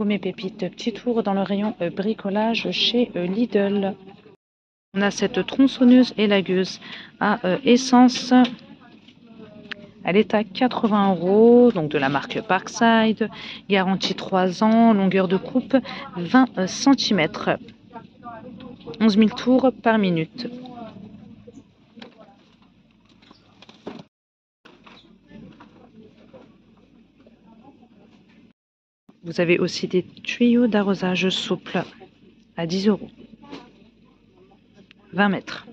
Mes pépites, petit tour dans le rayon bricolage chez Lidl. On a cette tronçonneuse élagueuse à essence. Elle est à 80 €, donc de la marque Parkside. Garantie 3 ans, longueur de coupe 20 cm. 11 000 tours par minute. Vous avez aussi des tuyaux d'arrosage souple à 10 €. 20 mètres.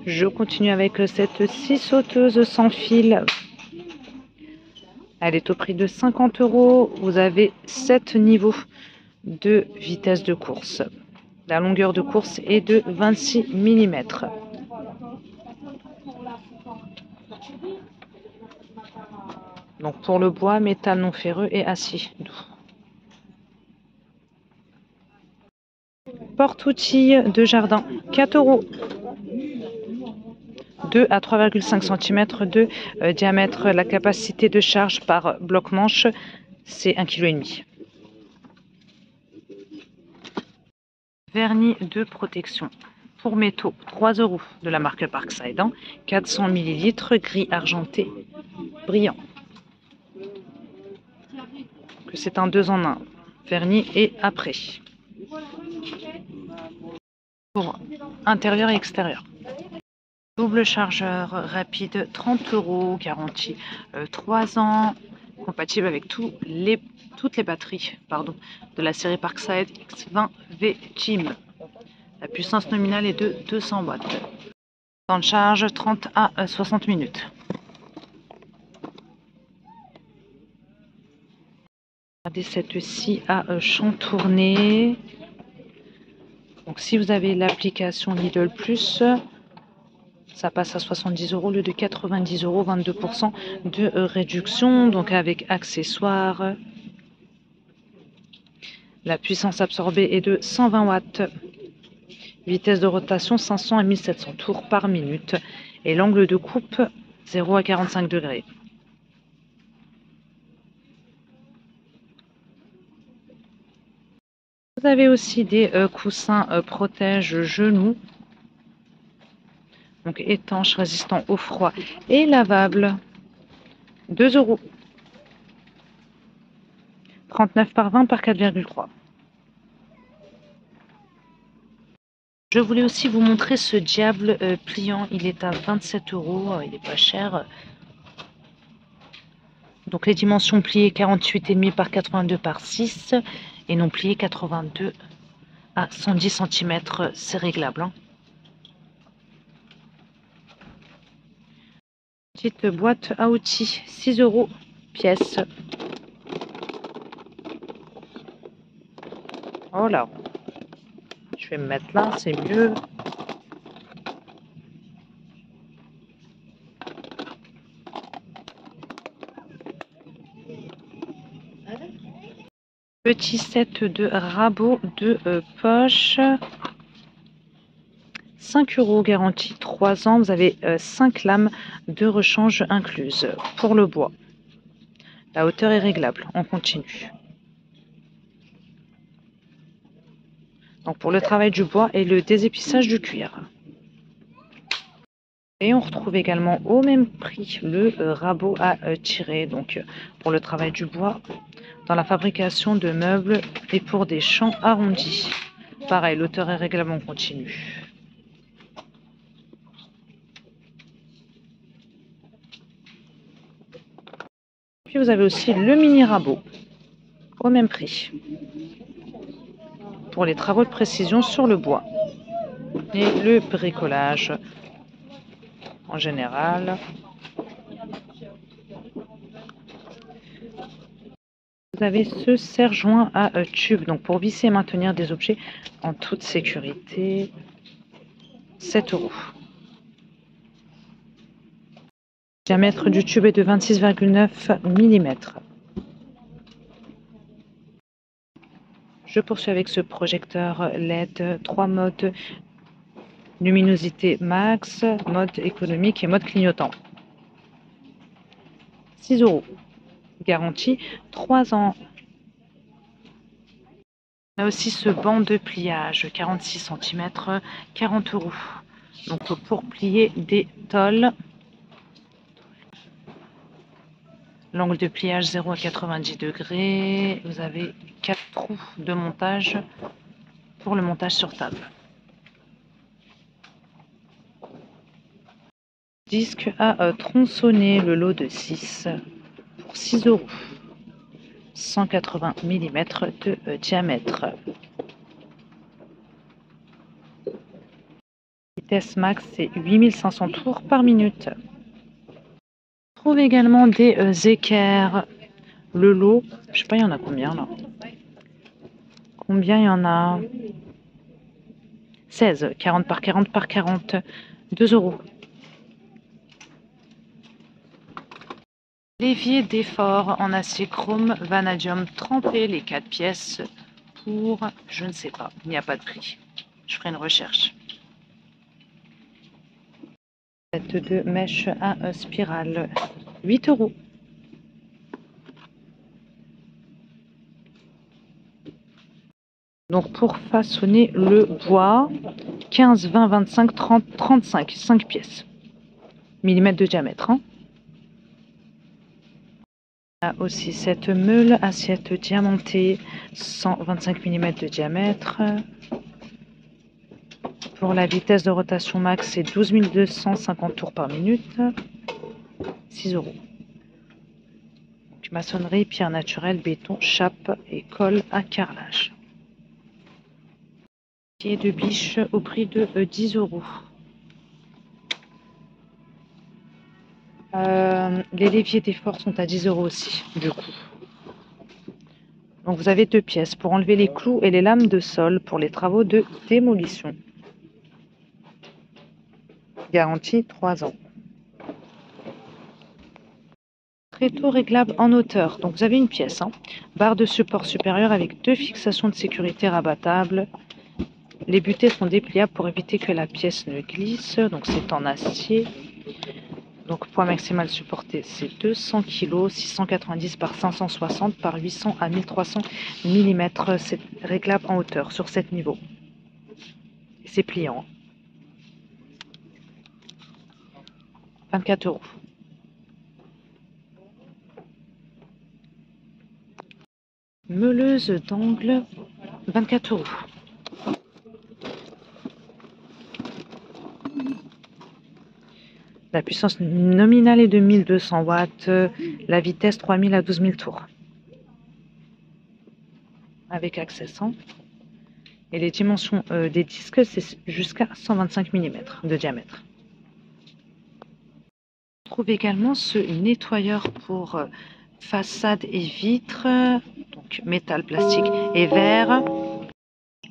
Je continue avec cette scie sauteuse sans fil. Elle est au prix de 50 €. Vous avez 7 niveaux de vitesse de course. La longueur de course est de 26 mm. Donc pour le bois, métal non ferreux et acier doux. Porte-outils de jardin, 4 €. 2 à 3,5 cm de diamètre. La capacité de charge par bloc manche, c'est 1,5 kg. Vernis de protection pour métaux, 3 € de la marque Parkside. 400 ml, gris argenté, brillant. C'est un 2 en 1, vernis et après. Pour intérieur et extérieur. Double chargeur rapide, 30 €, garantie 3 ans, compatible avec toutes les batteries de la série Parkside X20V Team. La puissance nominale est de 200 watts. Temps de charge 30 à 60 minutes. Regardez cette scie à chantourner. Donc si vous avez l'application Lidl Plus, ça passe à 70 € au lieu de 90 €, 22% de réduction, donc avec accessoires. La puissance absorbée est de 120 watts. Vitesse de rotation 500 à 1700 tours par minute. Et l'angle de coupe 0 à 45 degrés. Vous avez aussi des coussins protège genoux. Donc étanches, résistants au froid et lavables. 2 €. 39 par 20 par 4,3. Je voulais aussi vous montrer ce diable pliant. Il est à 27 €. Il n'est pas cher. Donc les dimensions pliées 48,5 par 82 par 6 et non pliées 82 à 110 cm. C'est réglable. Petite boîte à outils, 6 € pièce. Oh là, je vais me mettre là, c'est mieux. Petit set de rabots de poche. 5 €, garantie 3 ans. Vous avez 5 lames de rechange incluses pour le bois. La hauteur est réglable en continu. Donc pour le travail du bois et le désépissage du cuir. Et on retrouve également au même prix le rabot à tirer, donc pour le travail du bois, dans la fabrication de meubles et pour des champs arrondis. Pareil, l'hauteur est réglable en continu. Puis vous avez aussi le mini rabot au même prix pour les travaux de précision sur le bois et le bricolage en général. Vous avez ce serre-joint à tube, donc pour visser et maintenir des objets en toute sécurité. 7 €. Le diamètre du tube est de 26,9 mm. Je poursuis avec ce projecteur LED, 3 modes, luminosité max, mode économique et mode clignotant. 6 €. Garantie 3 ans. On a aussi ce banc de pliage, 46 cm, 40 €. Donc pour plier des tôles. L'angle de pliage 0 à 90 degrés. Vous avez 4 trous de montage pour le montage sur table. Disque à tronçonner, le lot de 6 pour 6 €. 180 mm de diamètre. Vitesse max, c'est 8500 tours par minute. On trouve également des équerres. Le lot, je sais pas, il y en a combien là? Combien il y en a? 16, 40 par 40 par 40, 2 €. L'évier d'effort en acier chrome vanadium trempé, les 4 pièces pour, je ne sais pas, il n'y a pas de prix. Je ferai une recherche. Cette de mèche à spirale, 8 €. Donc pour façonner le bois, 15, 20, 25, 30, 35, 5 pièces. Millimètres de diamètre. Hein. On a aussi cette meule assiette diamantée, 125 mm de diamètre. Pour la vitesse de rotation max, c'est 12 250 tours par minute. 6 €. Donc, maçonnerie, pierre naturelle, béton, chape et colle à carrelage. Pied de biche au prix de 10 €. Les leviers d'effort sont à 10 € aussi, du coup. Donc vous avez 2 pièces pour enlever les clous et les lames de sol pour les travaux de démolition. Garantie 3 ans. Tréteau réglable en hauteur. Donc vous avez une pièce, hein. Barre de support supérieure avec 2 fixations de sécurité rabattables. Les butées sont dépliables pour éviter que la pièce ne glisse. Donc c'est en acier. Donc poids maximal supporté, c'est 200 kg, 690 par 560 par 800 à 1300 mm. C'est réglable en hauteur sur 7 niveaux. C'est pliant. 24 €. Meuleuse d'angle, 24 €. La puissance nominale est de 1200 watts, la vitesse 3000 à 12 000 tours. Avec access. Hein. Et les dimensions des disques, c'est jusqu'à 125 mm de diamètre. On trouve également ce nettoyeur pour façade et vitres, donc métal, plastique et verre.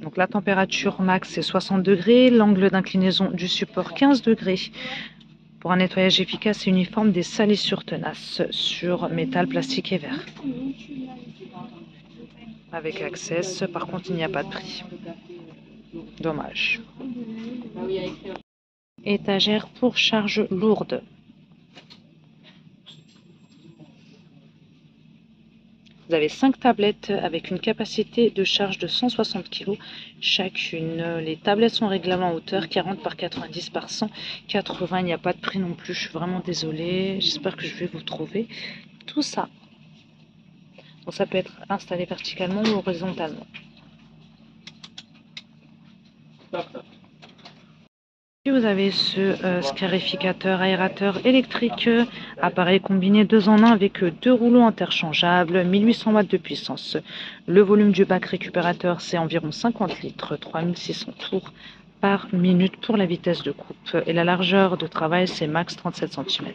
Donc la température max c'est 60 degrés, l'angle d'inclinaison du support 15 degrés. Pour un nettoyage efficace et uniforme des salissures tenaces sur métal, plastique et verre. Avec access, par contre il n'y a pas de prix. Dommage. Étagère pour charge lourde. Vous avez 5 tablettes avec une capacité de charge de 160 kg chacune. Les tablettes sont réglables en hauteur, 40 par 90 par 180. Il n'y a pas de prix non plus. Je suis vraiment désolée. J'espère que je vais vous trouver tout ça. Donc ça peut être installé verticalement ou horizontalement. Puis vous avez ce scarificateur aérateur électrique, appareil combiné 2 en 1 avec 2 rouleaux interchangeables, 1800 watts de puissance. Le volume du bac récupérateur c'est environ 50 litres, 3600 tours par minute pour la vitesse de coupe. Et la largeur de travail c'est max 37 cm.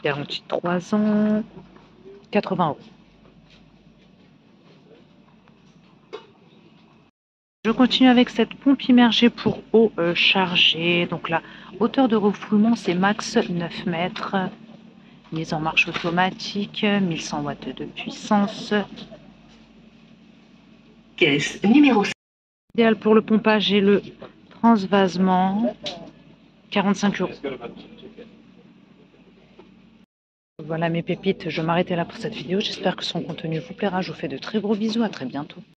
Garantie 3 ans, 80 €. Je continue avec cette pompe immergée pour eau chargée. Donc la hauteur de refoulement c'est max 9 mètres. Mise en marche automatique, 1100 watts de puissance. Caisse numéro 5. Idéal pour le pompage et le transvasement, 45 €. Voilà mes pépites, je vais m'arrêter là pour cette vidéo. J'espère que son contenu vous plaira. Je vous fais de très gros bisous, à très bientôt.